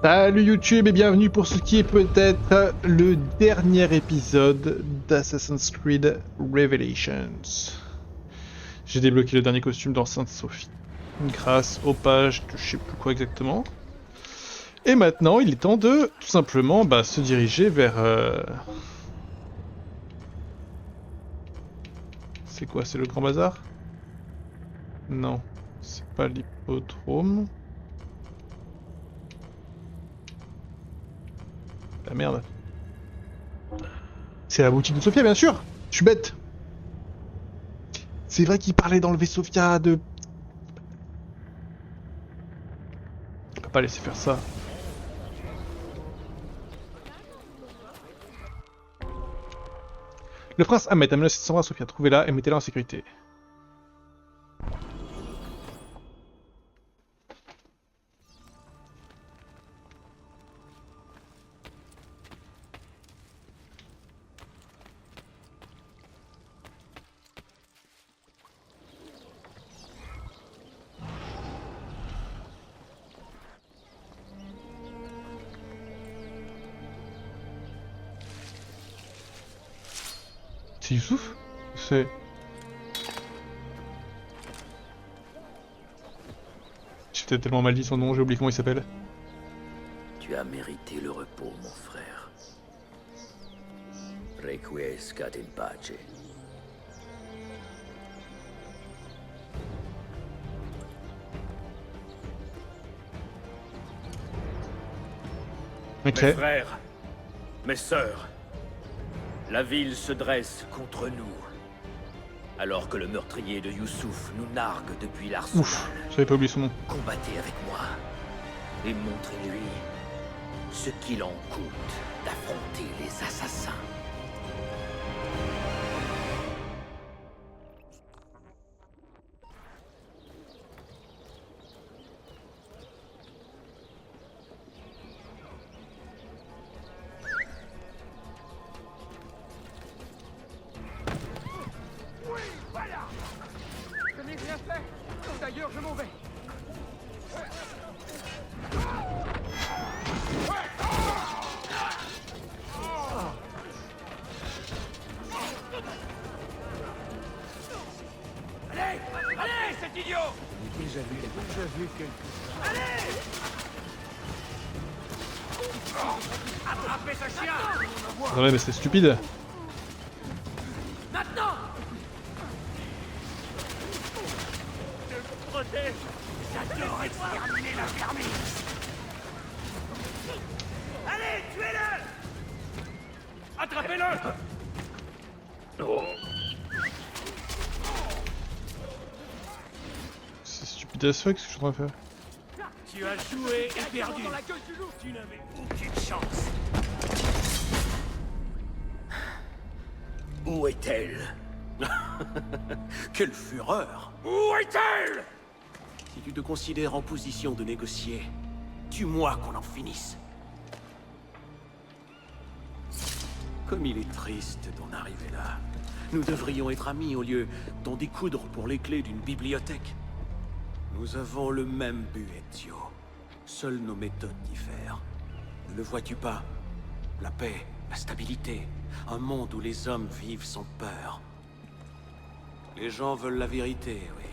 Salut YouTube et bienvenue pour ce qui est peut-être le dernier épisode d'Assassin's Creed Revelations. J'ai débloqué le dernier costume dans Sainte-Sophie, grâce aux pages de je sais plus quoi exactement. Et maintenant, il est temps de tout simplement se diriger vers... C'est quoi, c'est le Grand Bazar? Non, c'est pas l'hippodrome. La merde. C'est la boutique de Sophia, bien sûr. Je suis bête. C'est vrai qu'il parlait d'enlever Sophia de... Je peux pas laisser faire ça. Le prince Ahmed a menacé de s'en à Sophia. Trouvez-la et mettez-la en sécurité. C'est Youssouf? C'est... J'ai peut-être tellement mal dit son nom, j'ai oublié comment il s'appelle. Tu as mérité le repos, mon frère. Requiescat in pace. Ok. Mes frères, mes sœurs, la ville se dresse contre nous. Alors que le meurtrier de Youssouf nous nargue depuis l'arsenal. Ouf, j'avais pas oublié son nom. Combattez avec moi et montrez-lui ce qu'il en coûte d'affronter les assassins. Je n'ai rien fait. D'ailleurs, je m'en vais. Allez, allez, cet idiot! Déjà vu quelque... Attrapez ce chien! Ah ouais, mais c'est stupide. Maintenant! Je te protège! J'adore exterminer la vermine! Allez, tuez-le! Attrapez-le! C'est stupide as fuck ce que je suis en train de faire. Tu as joué et perdu! Dans la gueule du loup. Tu n'avais aucune chance! Où est-elle? Quelle fureur! Où est-elle? Si tu te considères en position de négocier, tue-moi qu'on en finisse. Comme il est triste d'en arriver là. Nous devrions être amis au lieu d'en découdre pour les clés d'une bibliothèque. Nous avons le même but, Ezio. Seules nos méthodes diffèrent. Ne le vois-tu pas? La paix, la stabilité, un monde où les hommes vivent sans peur. Les gens veulent la vérité, oui.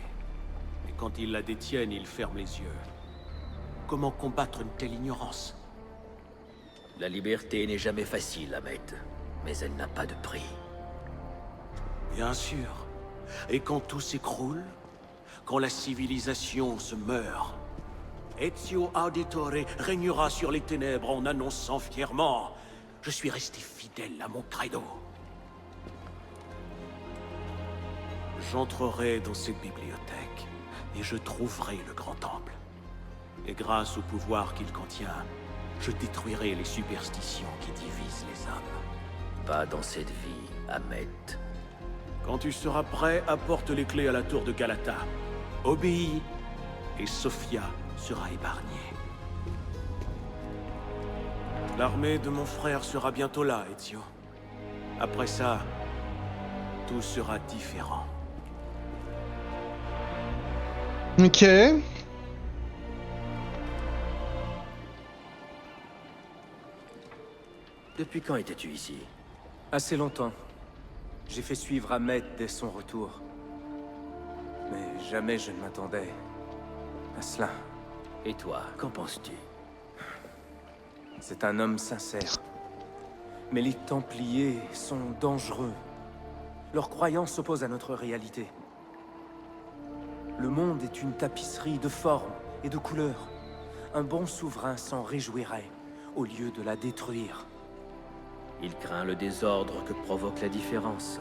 Et quand ils la détiennent, ils ferment les yeux. Comment combattre une telle ignorance? La liberté n'est jamais facile, Ahmed, mais elle n'a pas de prix. Bien sûr. Et quand tout s'écroule, quand la civilisation se meurt, Ezio Auditore régnera sur les ténèbres en annonçant fièrement: je suis resté fidèle à mon credo. J'entrerai dans cette bibliothèque et je trouverai le grand temple. Et grâce au pouvoir qu'il contient, je détruirai les superstitions qui divisent les hommes. Pas dans cette vie, Ahmed. Quand tu seras prêt, apporte les clés à la tour de Galata. Obéis, et Sophia sera épargnée. L'armée de mon frère sera bientôt là, Ezio. Après ça, tout sera différent. Ok. Depuis quand étais-tu ici? Assez longtemps. J'ai fait suivre Ahmed dès son retour. Mais jamais je ne m'attendais à cela. Et toi, qu'en penses-tu? C'est un homme sincère. Mais les Templiers sont dangereux. Leurs croyances s'opposent à notre réalité. Le monde est une tapisserie de formes et de couleurs. Un bon souverain s'en réjouirait, au lieu de la détruire. Il craint le désordre que provoque la différence.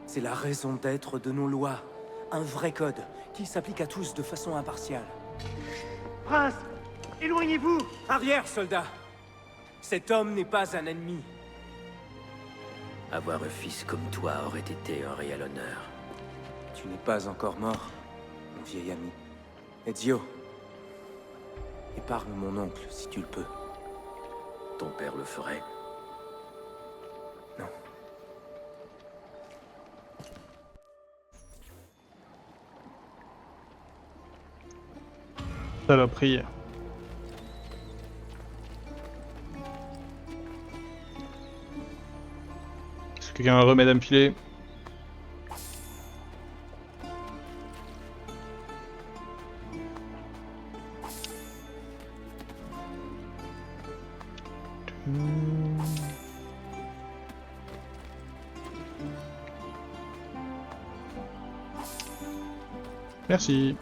C'est la raison d'être de nos lois. Un vrai code, qui s'applique à tous de façon impartiale. Prince, éloignez-vous! Arrière, soldats! Cet homme n'est pas un ennemi. Avoir un fils comme toi aurait été un réel honneur. Tu n'es pas encore mort, mon vieil ami. Ezio, épargne mon oncle si tu le peux. Ton père le ferait. Non. Saloperie. Est-ce que quelqu'un a un remède à me filer? Merci.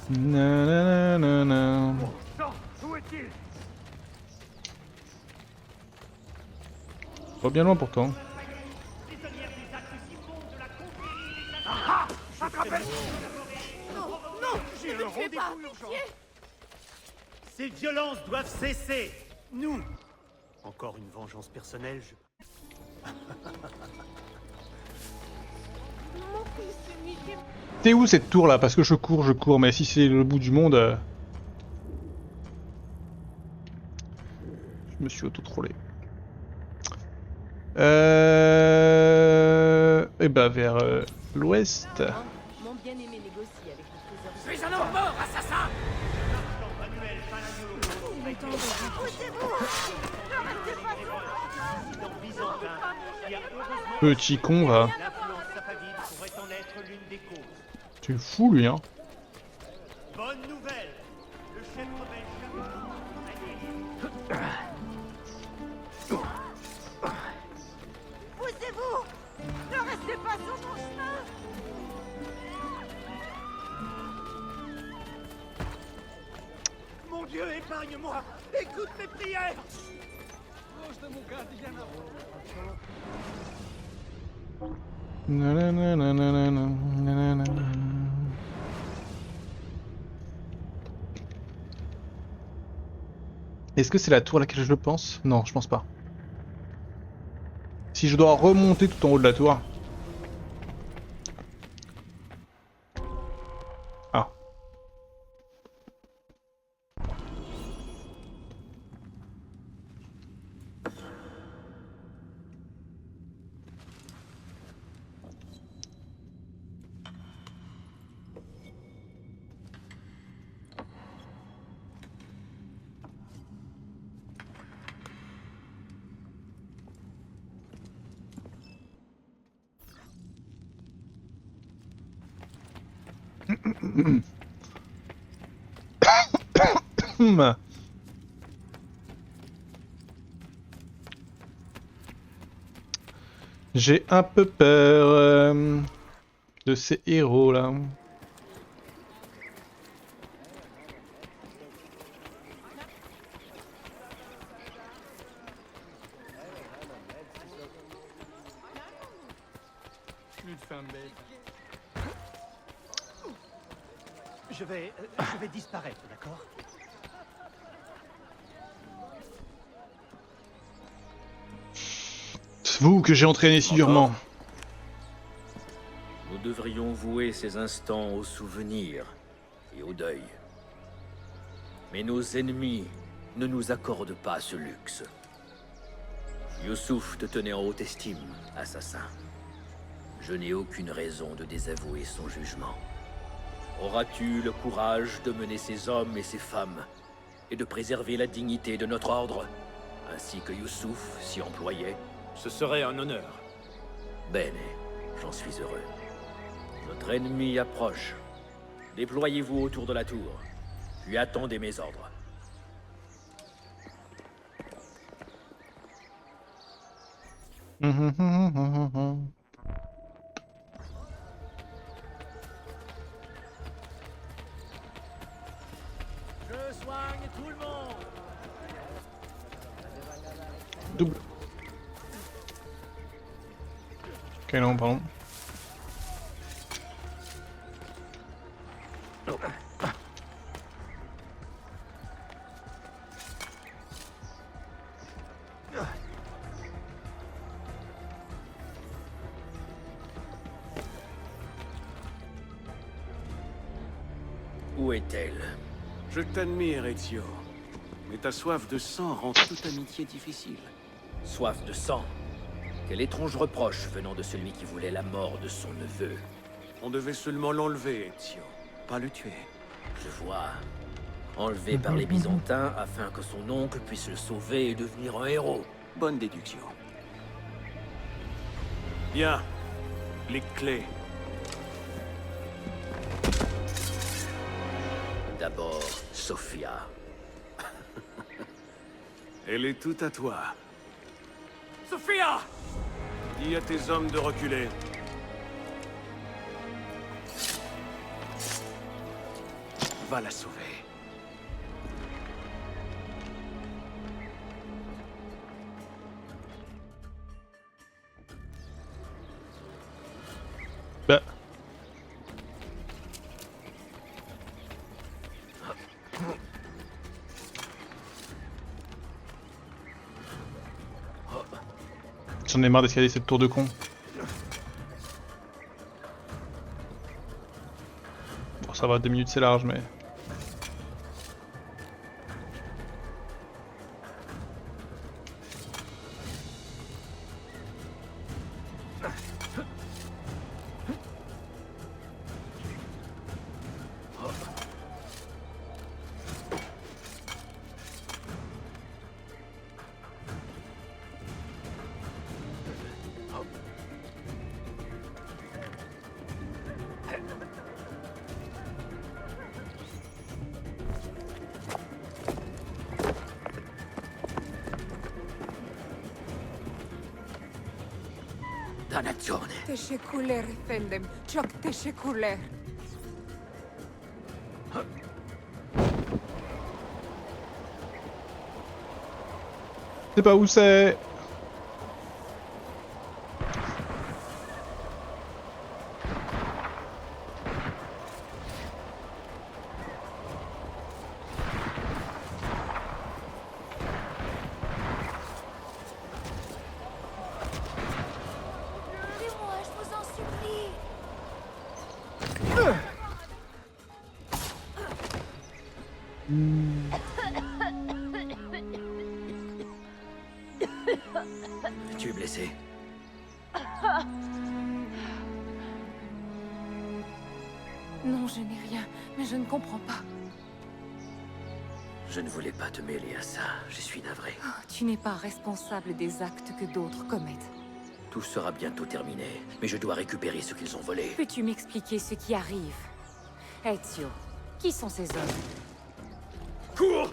Nanana. Non, où est-il? Pas bien loin pourtant. J'ai un rendez-vous urgent. Ces violences doivent cesser. Nous. Encore une vengeance personnelle, T'es où cette tour là? Parce que je cours, mais si c'est le bout du monde... Je me suis auto-trollé. Et bah vers l'ouest. Mon bien-aimé négocie avec le trésor. Je suis un homme mort, assassin! Il est temps de rentrer. Petit con va. l'influence safavide pourrait en être l'une des causes. Tu es fou lui hein. Bonne nouvelle. Le chef rebelle Poussez-vous! Ne restez pas sur mon chemin! Mon Dieu, épargne-moi. Écoute mes prières. Nananana, nanana. Est-ce que c'est la tour à laquelle je pense? Non, je pense pas. Si je dois remonter tout en haut de la tour. Ah. J'ai un peu peur de ces héros là. Je vais disparaître, d'accord? C'est vous que j'ai entraîné si durement. Nous devrions vouer ces instants au souvenir et au deuil. Mais nos ennemis ne nous accordent pas ce luxe. Youssouf te tenait en haute estime, assassin. Je n'ai aucune raison de désavouer son jugement. Auras-tu le courage de mener ces hommes et ces femmes et de préserver la dignité de notre ordre, ainsi que Youssouf s'y employait? Ce serait un honneur. Bene, j'en suis heureux. Notre ennemi approche. Déployez-vous autour de la tour, puis attendez mes ordres. Je soigne tout le monde. Double. Ok, non, pardon. Où est-elle? Je t'admire, Ezio. Mais ta soif de sang rend toute amitié difficile. Soif de sang. Quel étrange reproche venant de celui qui voulait la mort de son neveu. On devait seulement l'enlever, Ezio, pas le tuer. Je vois. Enlevé par les Byzantins afin que son oncle puisse le sauver et devenir un héros. Bonne déduction. Bien. Les clés. D'abord, Sophia. Elle est toute à toi. Sophia! Dis à tes hommes de reculer. Va la sauver. Bah. J'en ai marre d'escalader cette tour de con. Bon, ça va, 2 minutes c'est large, mais... Dannazione. Teşekkürler efendim. Çok teşekkürler. Je sais pas où c'est. Aidez-moi, je vous en supplie. Tu es blessé? Non, je n'ai rien, mais je ne comprends pas. Je ne voulais pas te mêler à ça, je suis navré. Oh, tu n'es pas responsable des actes que d'autres commettent. Tout sera bientôt terminé, mais je dois récupérer ce qu'ils ont volé. Peux-tu m'expliquer ce qui arrive? Ezio, qui sont ces hommes? Cours!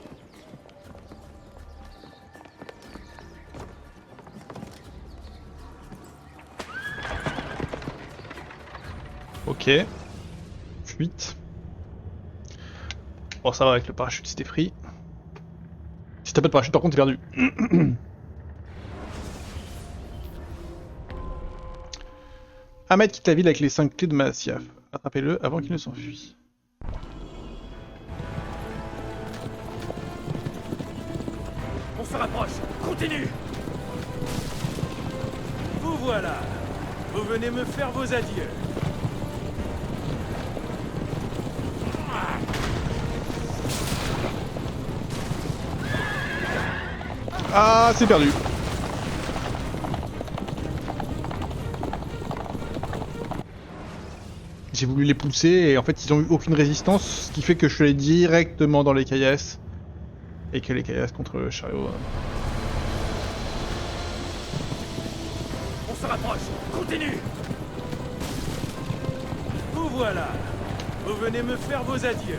Ok. Fuite. Bon, ça va avec le parachute, c'était free. Si t'as pas de parachute, par contre, t'es perdu. Ahmed quitte la ville avec les 5 clés de Masyaf. Attrapez-le avant qu'il ne s'enfuit. On se rapproche. Continue. Vous voilà. Vous venez me faire vos adieux. Ah, c'est perdu. J'ai voulu les pousser et en fait ils ont eu aucune résistance, ce qui fait que je suis allé directement dans les caillasses. Et que les caillasses contre le chariot. On se rapproche. Continue. Vous voilà. Vous venez me faire vos adieux.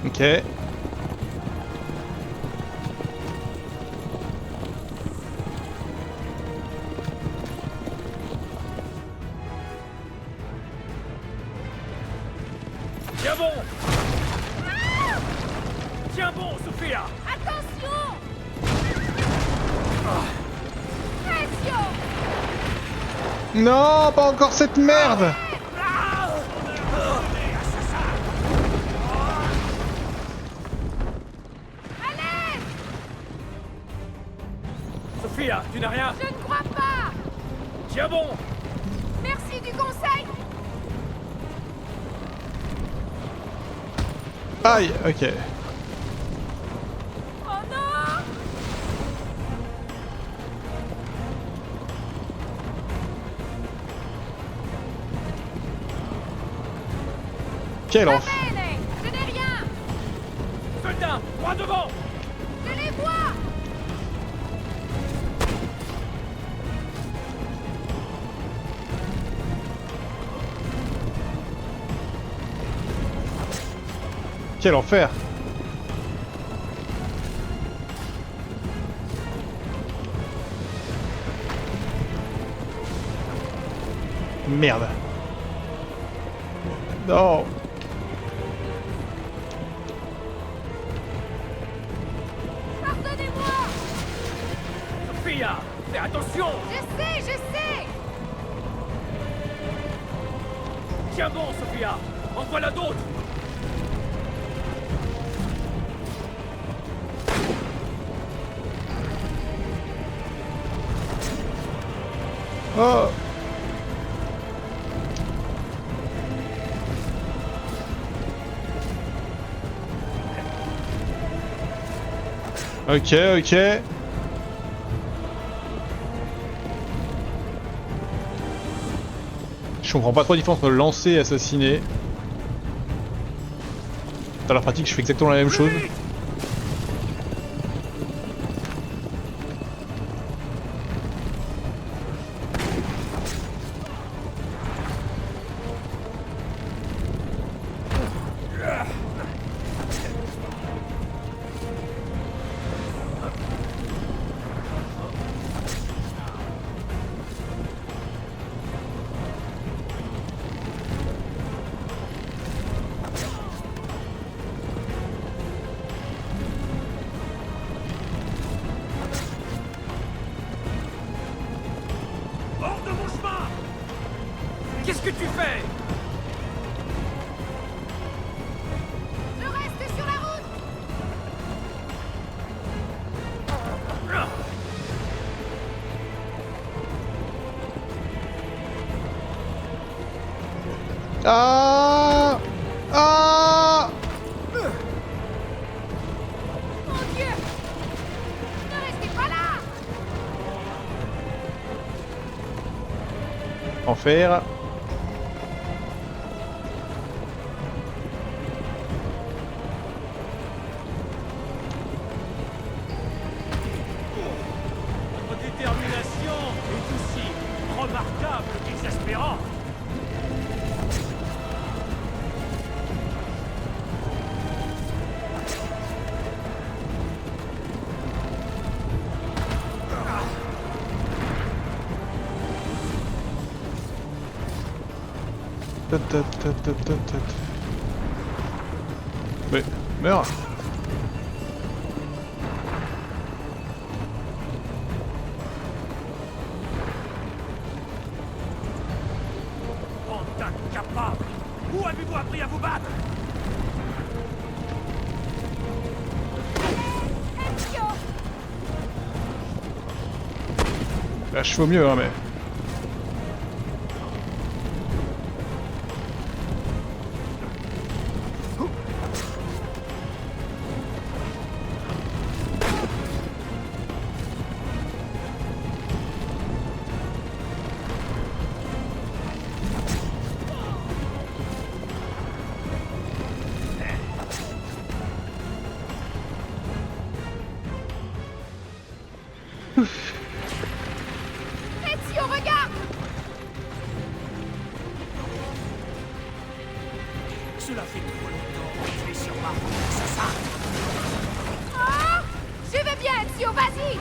Ok. Tiens bon. Tiens bon, Sophia. Attention! Ezio! Non, pas encore cette merde! Sophia, tu n'as rien. Je ne crois pas! Tiens bon. Merci du conseil! Aïe, ok. Oh non! Quel enfer. Bene! Je n'ai rien! Soldat, droit devant. Je les vois! Quel enfer. Merde. Non. Pardonnez-moi! Sophia, fais attention. Je sais! Tiens bon, Sophia. En voilà d'autres. Oh. Ok, ok. Je comprends pas trop la différence entre lancer et assassiner. Dans la pratique, je fais exactement la même chose. Hors de mon chemin. Qu'est-ce que tu fais? Je reste sur la route! Ah. Ah. Mon Dieu! Ne restez pas là! Enfer. Mais, meurs. Bande d'incapables! Où avez-vous appris à vous battre? Là, je fais au mieux, hein, mais... Ezio, regarde! Cela fait trop longtemps que tu es sur ma route, assassin! Ah! Je vais bien, Ezio, vas-y!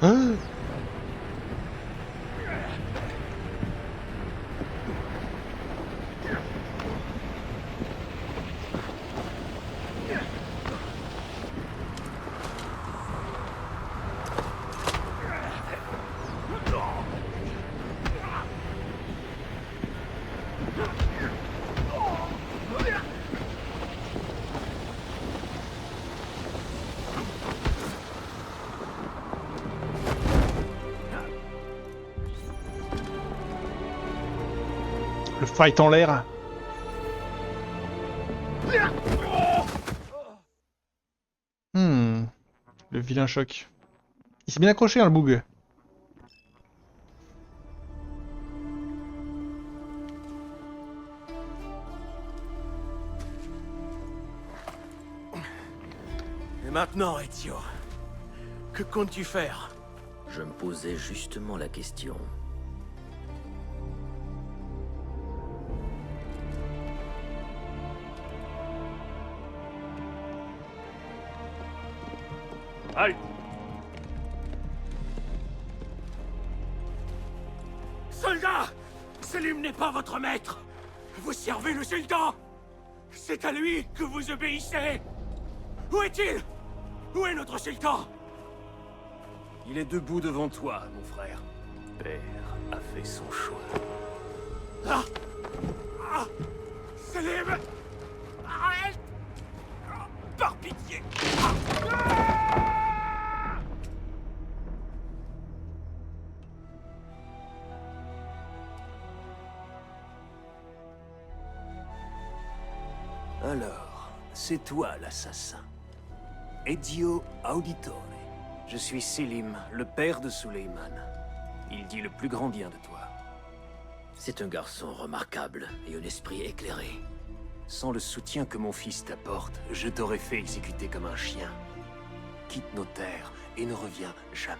Hein? Le fight en l'air. Le vilain choc. Il s'est bien accroché, hein, le boug. Et maintenant, Ezio, que comptes-tu faire? Je me posais justement la question. Halte! Soldats! Selim n'est pas votre maître! Vous servez le sultan! C'est à lui que vous obéissez! Où est-il? Où est notre sultan? Il est debout devant toi, mon frère. Père a fait son choix. Ah! Ah! Selim! Arrête! Par pitié! Alors, c'est toi l'assassin. Ezio Auditore. Je suis Selim, le père de Suleiman. Il dit le plus grand bien de toi. C'est un garçon remarquable et un esprit éclairé. Sans le soutien que mon fils t'apporte, je t'aurais fait exécuter comme un chien. Quitte nos terres et ne reviens jamais.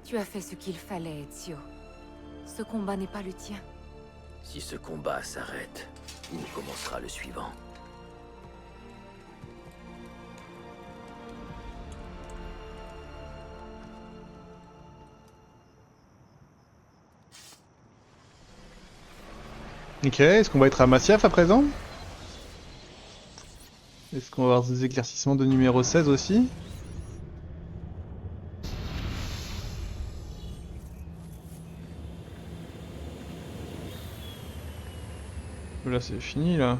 Tu as fait ce qu'il fallait, Ezio. Ce combat n'est pas le tien. Si ce combat s'arrête, où commencera le suivant? Ok, est-ce qu'on va être à Masyaf à présent? Est-ce qu'on va avoir des éclaircissements de numéro 16 aussi? Là c'est fini là.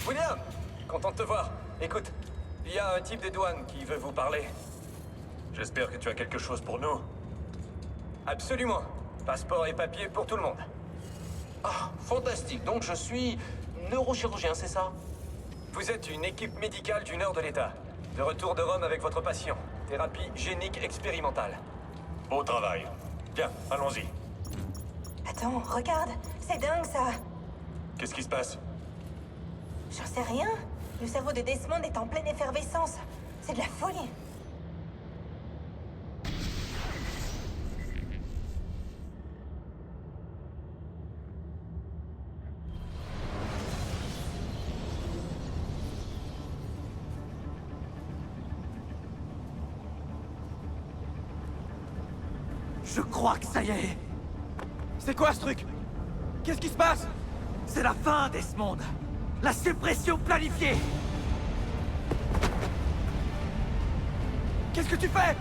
William, content de te voir. Écoute, il y a un type des douanes qui veut vous parler. J'espère que tu as quelque chose pour nous. Absolument. Passeport et papier pour tout le monde. Ah, fantastique. Donc je suis neurochirurgien, c'est ça? Vous êtes une équipe médicale du nord de l'État. De retour de Rome avec votre patient. Thérapie génique expérimentale. Beau travail. Bien, allons-y. Attends, regarde, c'est dingue ça. Qu'est-ce qui se passe? J'en sais rien. Le cerveau de Desmond est en pleine effervescence. C'est de la folie. Je crois que ça y est. C'est quoi ce truc? Qu'est-ce qui se passe? C'est la fin, Desmond. La suppression planifiée. Qu'est-ce que tu fais?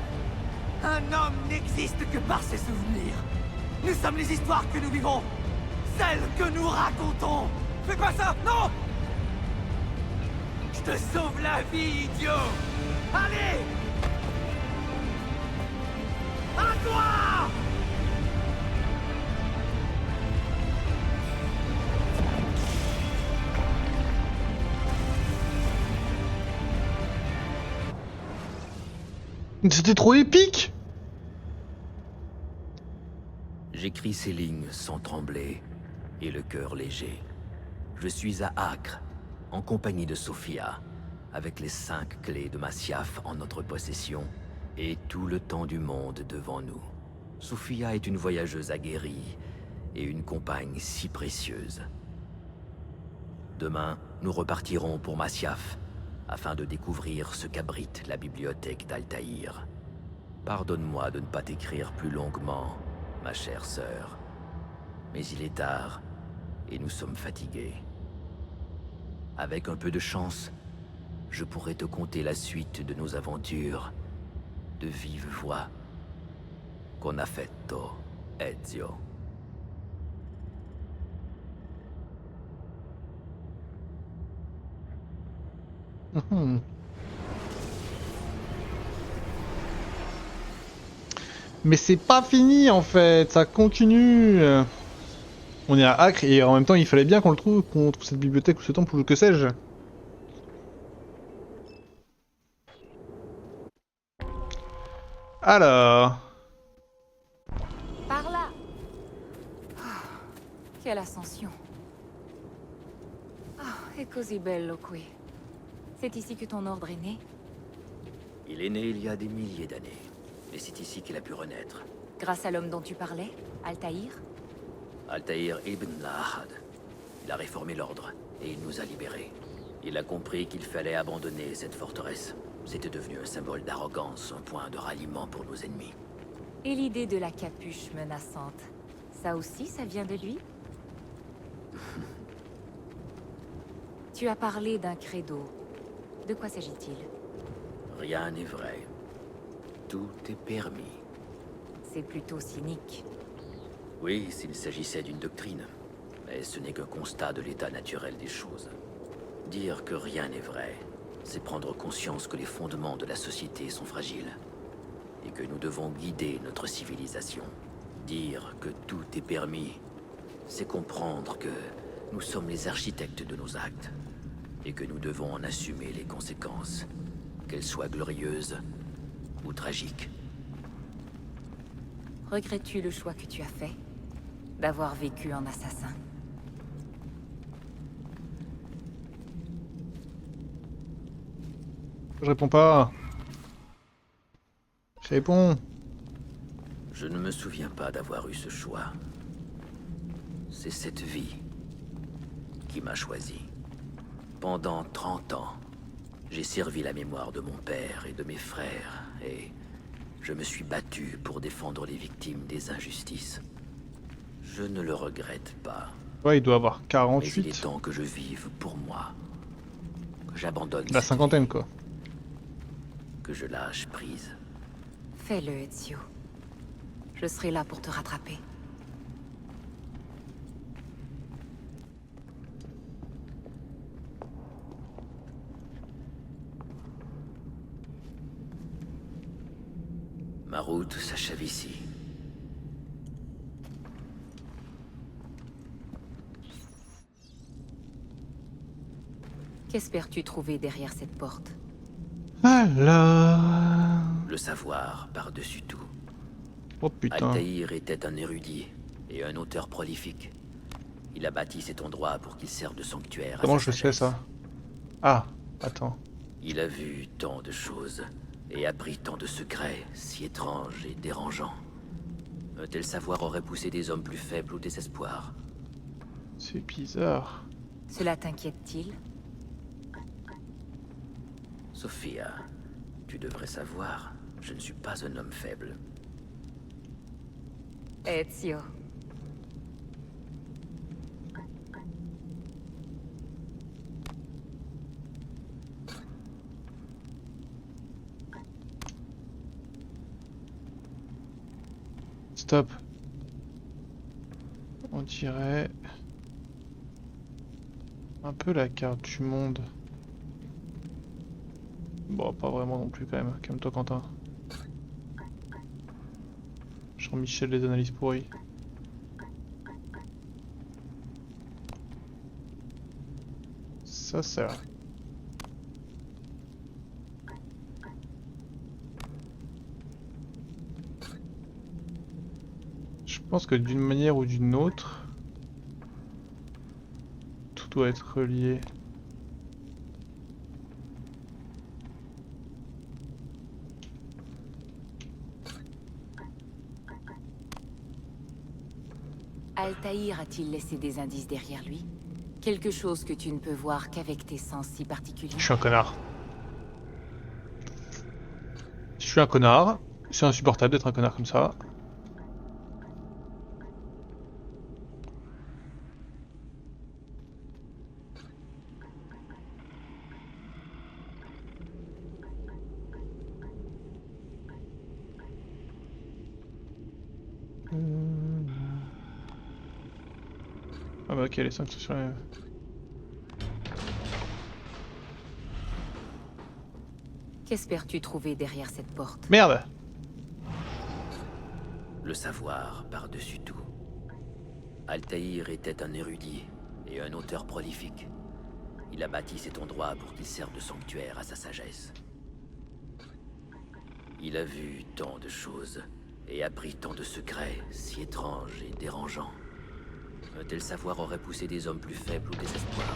Un homme n'existe que par ses souvenirs. Nous sommes les histoires que nous vivons. Celles que nous racontons. Fais pas ça, non! Je te sauve la vie, idiot! Allez! À toi! C'était trop épique! J'écris ces lignes sans trembler et le cœur léger. Je suis à Acre, en compagnie de Sophia, avec les 5 clés de Masyaf en notre possession et tout le temps du monde devant nous. Sophia est une voyageuse aguerrie et une compagne si précieuse. Demain, nous repartirons pour Masyaf, afin de découvrir ce qu'abrite la bibliothèque d'Altaïr. Pardonne-moi de ne pas t'écrire plus longuement, ma chère sœur. Mais il est tard, et nous sommes fatigués. Avec un peu de chance, je pourrais te conter la suite de nos aventures, de vive voix. Con affetto, Ezio. Mhm. Mais c'est pas fini en fait, ça continue. On est à Acre et en même temps il fallait bien qu'on trouve cette bibliothèque ou ce temple ou que sais-je. Alors... Par là. Ah, quelle ascension. Ah, e così bello qui. C'est ici que ton ordre est né? Il est né il y a des milliers d'années, et c'est ici qu'il a pu renaître. Grâce à l'homme dont tu parlais, Altaïr? Altaïr ibn Lahad. Il a réformé l'ordre, et il nous a libérés. Il a compris qu'il fallait abandonner cette forteresse. C'était devenu un symbole d'arrogance, un point de ralliement pour nos ennemis. Et l'idée de la capuche menaçante, ça aussi, ça vient de lui? Tu as parlé d'un credo. De quoi s'agit-il? Rien n'est vrai. Tout est permis. C'est plutôt cynique. Oui, s'il s'agissait d'une doctrine. Mais ce n'est qu'un constat de l'état naturel des choses. Dire que rien n'est vrai, c'est prendre conscience que les fondements de la société sont fragiles. Et que nous devons guider notre civilisation. Dire que tout est permis, c'est comprendre que nous sommes les architectes de nos actes. Et que nous devons en assumer les conséquences, qu'elles soient glorieuses ou tragiques. Regrettes-tu le choix que tu as fait? D'avoir vécu en assassin? Je réponds pas. Je réponds. Je ne me souviens pas d'avoir eu ce choix. C'est cette vie qui m'a choisi. Pendant 30 ans, j'ai servi la mémoire de mon père et de mes frères, et je me suis battu pour défendre les victimes des injustices. Je ne le regrette pas. Ouais, il doit avoir Mais 48. il est temps que je vive pour moi. Que j'abandonne La cette cinquantaine vie, quoi. que je lâche prise. Fais-le, Ezio. Je serai là pour te rattraper. Ma route s'achève ici. Qu'espères-tu trouver derrière cette porte? Alors... Le savoir par-dessus tout. Oh putain. Altaïr était un érudit et un auteur prolifique. Il a bâti cet endroit pour qu'il serve de sanctuaire à Comment sa je sais sagesse. ça? Ah, attends. Il a vu tant de choses et appris tant de secrets si étranges et dérangeants. Un tel savoir aurait poussé des hommes plus faibles au désespoir. C'est bizarre. Cela t'inquiète-t-il? Sophia, tu devrais savoir, je ne suis pas un homme faible. Ezio. Stop. On dirait un peu la carte du monde. Bon, pas vraiment non plus quand même. Calme-toi, Quentin. Jean-Michel, les analyses pourries. Ça sert. Je pense que d'une manière ou d'une autre, tout doit être relié. Altaïr a-t-il laissé des indices derrière lui? Quelque chose que tu ne peux voir qu'avec tes sens si particuliers? Je suis un connard. Je suis un connard. C'est insupportable d'être un connard comme ça. Ah bah ok, les 5 sont sur la même. Qu'espères-tu trouver derrière cette porte? Merde! Le savoir par-dessus tout. Altaïr était un érudit et un auteur prolifique. Il a bâti cet endroit pour qu'il serve de sanctuaire à sa sagesse. Il a vu tant de choses et appris tant de secrets si étranges et dérangeants. Un tel savoir aurait poussé des hommes plus faibles au désespoir.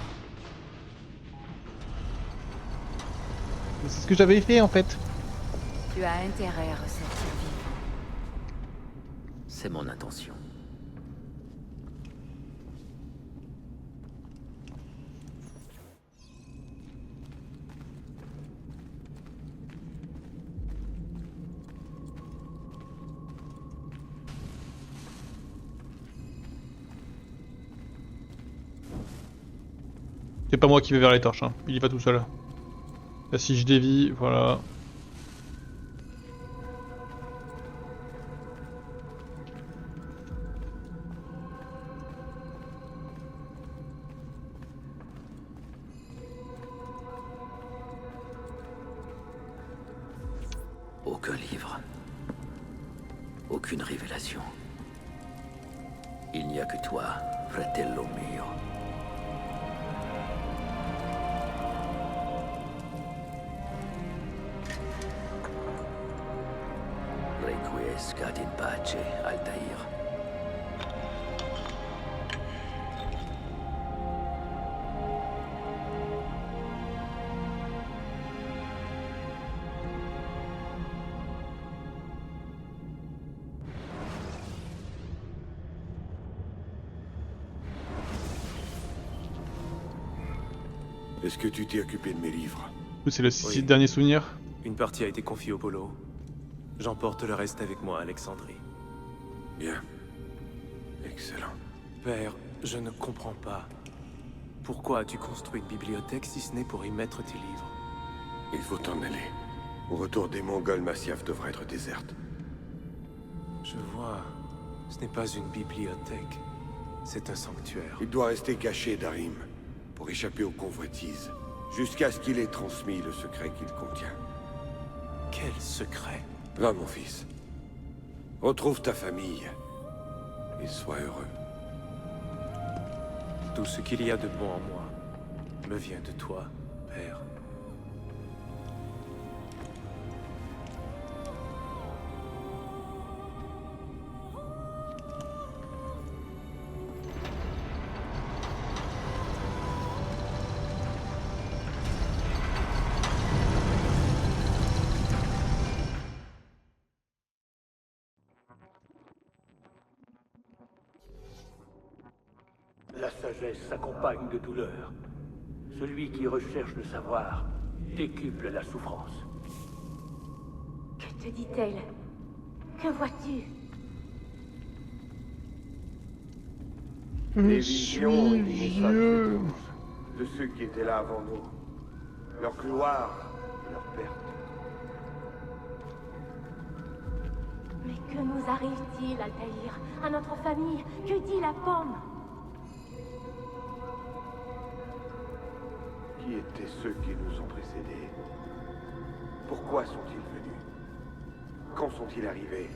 C'est ce que j'avais fait en fait. Tu as intérêt à ressortir vivant. C'est mon intention. C'est pas moi qui vais vers les torches, hein. Il y va tout seul. Là, si je dévie, voilà. Aucun livre. Aucune révélation. Il n'y a que toi, fratello mio. Requiescat in pace, Altaïr. Est-ce que tu t'es occupé de mes livres? C'est le Oui. dernier souvenir. Une partie a été confiée au Polo. J'emporte le reste avec moi à Alexandrie. Bien. Excellent. Père, je ne comprends pas. Pourquoi as-tu construit une bibliothèque si ce n'est pour y mettre tes livres? Il faut t'en aller. Au retour des Mongols, Masyaf devrait être déserte. Je vois. Ce n'est pas une bibliothèque. C'est un sanctuaire. Il doit rester caché, Darim, pour échapper aux convoitises, jusqu'à ce qu'il ait transmis le secret qu'il contient. Quel secret? Va, mon fils. Retrouve ta famille. Et sois heureux. Tout ce qu'il y a de bon en moi me vient de toi, Père. sagesse s'accompagne de douleur. Celui qui recherche le savoir décuple la souffrance. Que te dit-elle? Que vois-tu? Je Des suis visions et des messages vieux. de ceux qui étaient là avant nous. Leur gloire et leur perte. Mais que nous arrive-t-il, Altaïr? À notre famille? Que dit la pomme? Qui étaient ceux qui nous ont précédés? Pourquoi sont-ils venus? Quand sont-ils arrivés?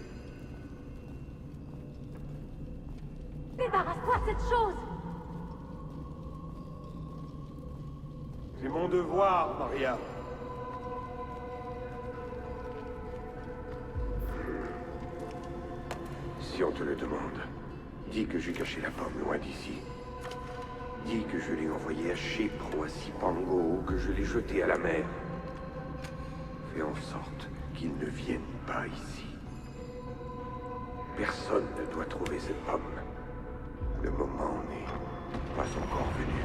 Débarrasse-toi de cette chose! C'est mon devoir, Maria. Si on te le demande, dis que j'ai caché la pomme loin d'ici. Dis que je l'ai envoyée à Chypre ou à Cipango ou que je l'ai jetée à la mer. Fais en sorte qu'ils ne viennent pas ici. Personne ne doit trouver cette pomme. Le moment n'est pas encore venu.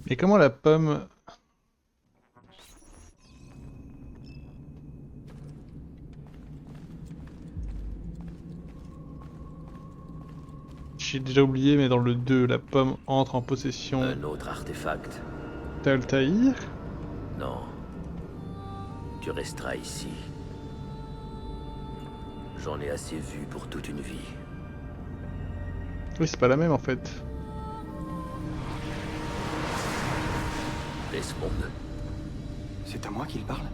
Mais comment la pomme... J'ai déjà oublié, mais dans le 2, la pomme entre en possession Un autre artefact? d'Altaïr. Non. Tu resteras ici. J'en ai assez vu pour toute une vie. Oui, c'est pas la même en fait. Desmond, C'est à moi qu'il parle?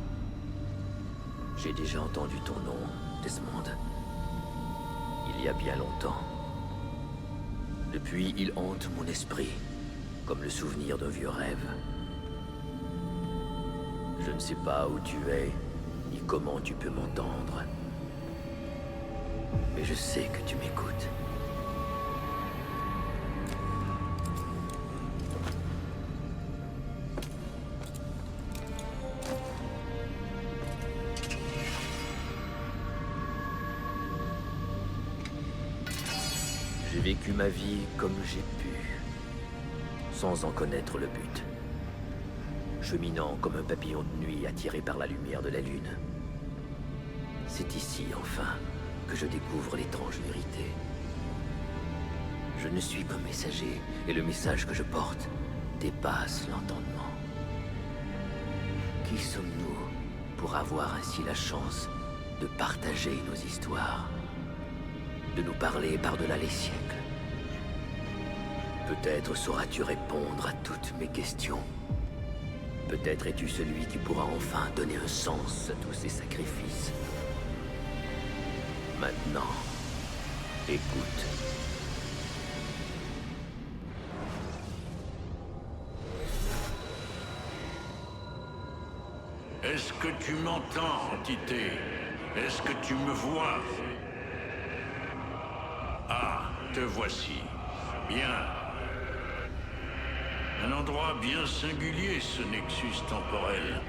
j'ai déjà entendu ton nom, Desmond. Il y a bien longtemps. Depuis, il hante mon esprit, comme le souvenir d'un vieux rêve. Je ne sais pas où tu es, ni comment tu peux m'entendre. Mais je sais que tu m'écoutes. J'ai vécu ma vie comme j'ai pu, sans en connaître le but. Cheminant comme un papillon de nuit attiré par la lumière de la lune. C'est ici, enfin, que je découvre l'étrange vérité. Je ne suis qu'un messager, et le message que je porte dépasse l'entendement. Qui sommes-nous pour avoir ainsi la chance de partager nos histoires, de nous parler par-delà les siècles? Peut-être sauras-tu répondre à toutes mes questions. Peut-être es-tu celui qui pourra enfin donner un sens à tous ces sacrifices. Maintenant, écoute. Est-ce que tu m'entends, entité? Est-ce que tu me vois? Ah, te voici. Bien. Un endroit bien singulier, ce nexus temporel.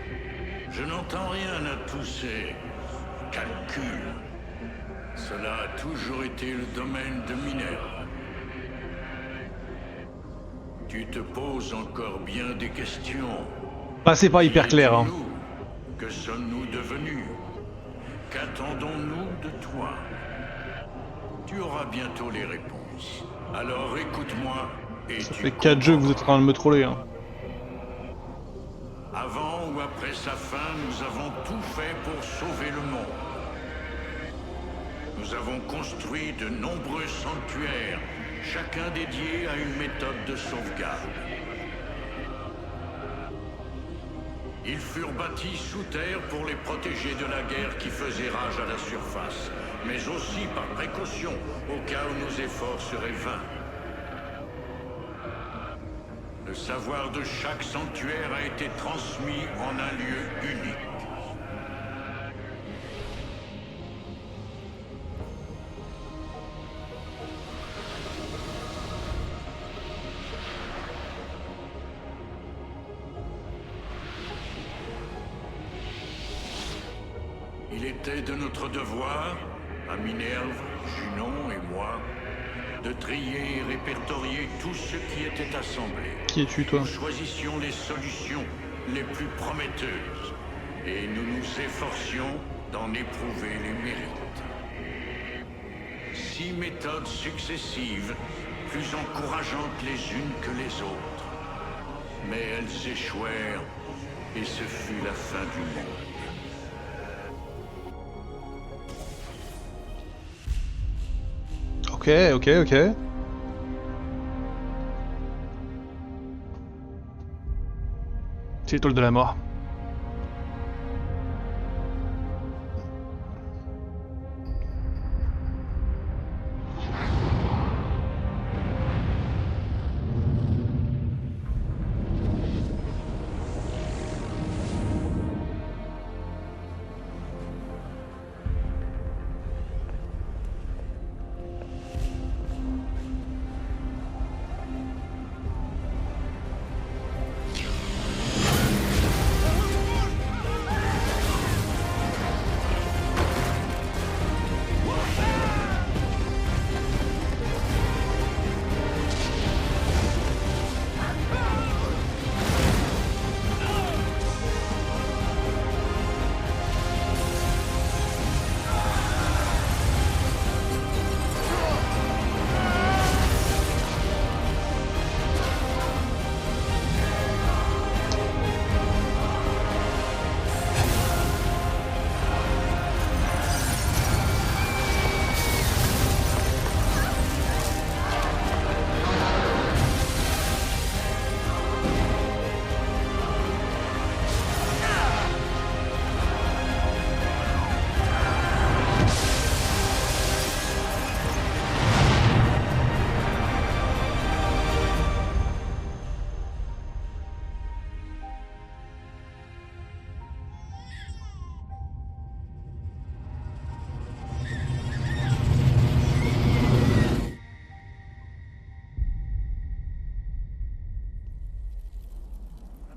Je n'entends rien à tous ces calculs. Cela a toujours été le domaine de Minerve. Tu te poses encore bien des questions. Ah, c'est pas hyper clair, hein. Nous, que sommes-nous devenus? Qu'attendons-nous de toi? Tu auras bientôt les réponses. Alors écoute-moi et Ça tu fait 4 jeux que vous êtes en train de me troller, hein. Avant ou après sa fin, nous avons tout fait pour sauver le monde. Nous avons construit de nombreux sanctuaires, chacun dédié à une méthode de sauvegarde. Ils furent bâtis sous terre pour les protéger de la guerre qui faisait rage à la surface, mais aussi par précaution, au cas où nos efforts seraient vains. Le savoir de chaque sanctuaire a été transmis en un lieu unique. Il était de notre devoir, à Minerve, Junon et moi, de trier et répertorier tout ce qui était assemblé. Qui es-tu, toi? Nous choisissions les solutions les plus prometteuses, et nous nous efforcions d'en éprouver les mérites. 6 méthodes successives, plus encourageantes les unes que les autres. Mais elles échouèrent, et ce fut la fin du monde. Ok. C'est l'étoile de la mort.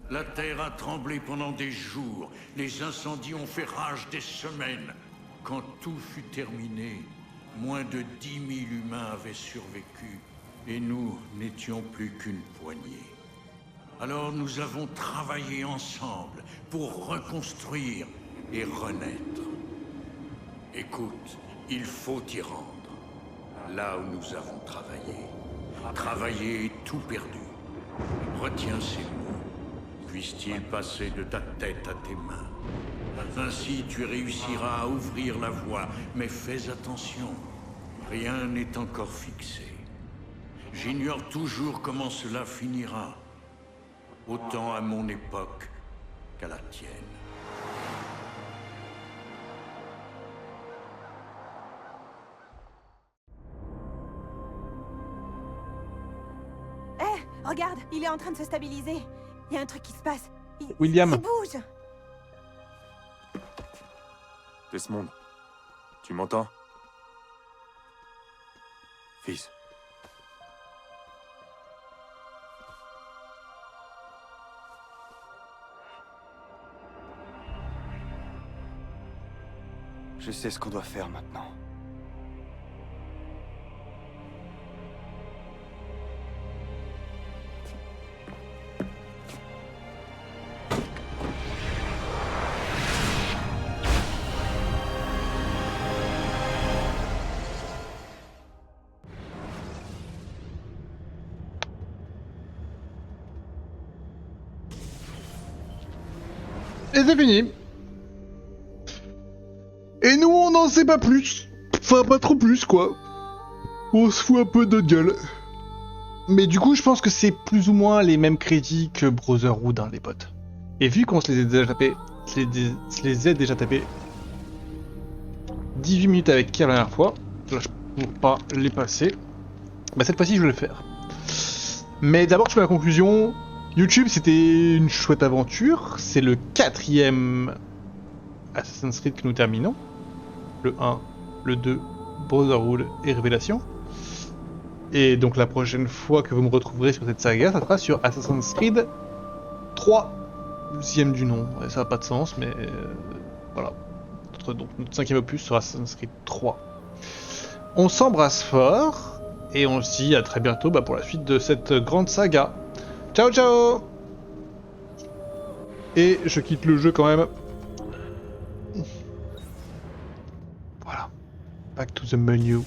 La terre a tremblé pendant des jours, les incendies ont fait rage des semaines. Quand tout fut terminé, moins de 10 000 humains avaient survécu, et nous n'étions plus qu'une poignée. Alors nous avons travaillé ensemble pour reconstruire et renaître. Écoute, il faut y rendre. Là où nous avons travaillé. Travaillé et tout perdu. Retiens ces mots. Puisse-t-il passer de ta tête à tes mains. Ainsi, tu réussiras à ouvrir la voie, mais fais attention. Rien n'est encore fixé. J'ignore toujours comment cela finira. Autant à mon époque qu'à la tienne. Hé, regarde, il est en train de se stabiliser. Il y a un truc qui se passe. William. Il bouge. Desmond, tu m'entends? Fils. Je sais ce qu'on doit faire maintenant. Et c'est fini. Et nous, on n'en sait pas plus. Enfin, pas trop plus, quoi. On se fout un peu de notre gueule. Mais du coup, je pense que c'est plus ou moins les mêmes crédits que Brotherhood, hein, les potes. Et vu qu'on se les a déjà tapés, se les ai déjà tapés 18 minutes avec Kier la dernière fois, là, je ne peux pas les passer. Bah, cette fois-ci, je vais le faire. Mais d'abord, je fais la conclusion. YouTube, c'était une chouette aventure. C'est le 4e Assassin's Creed que nous terminons. Le 1, le 2, Brotherhood et Révélation. Et donc la prochaine fois que vous me retrouverez sur cette saga, ça sera sur Assassin's Creed 3. 10e du nom. Ouais, ça n'a pas de sens, mais voilà. Donc notre 5e opus sera Assassin's Creed 3. On s'embrasse fort. Et on se dit à très bientôt pour la suite de cette grande saga. Ciao ciao. Et je quitte le jeu quand même. Voilà. Back to the menu.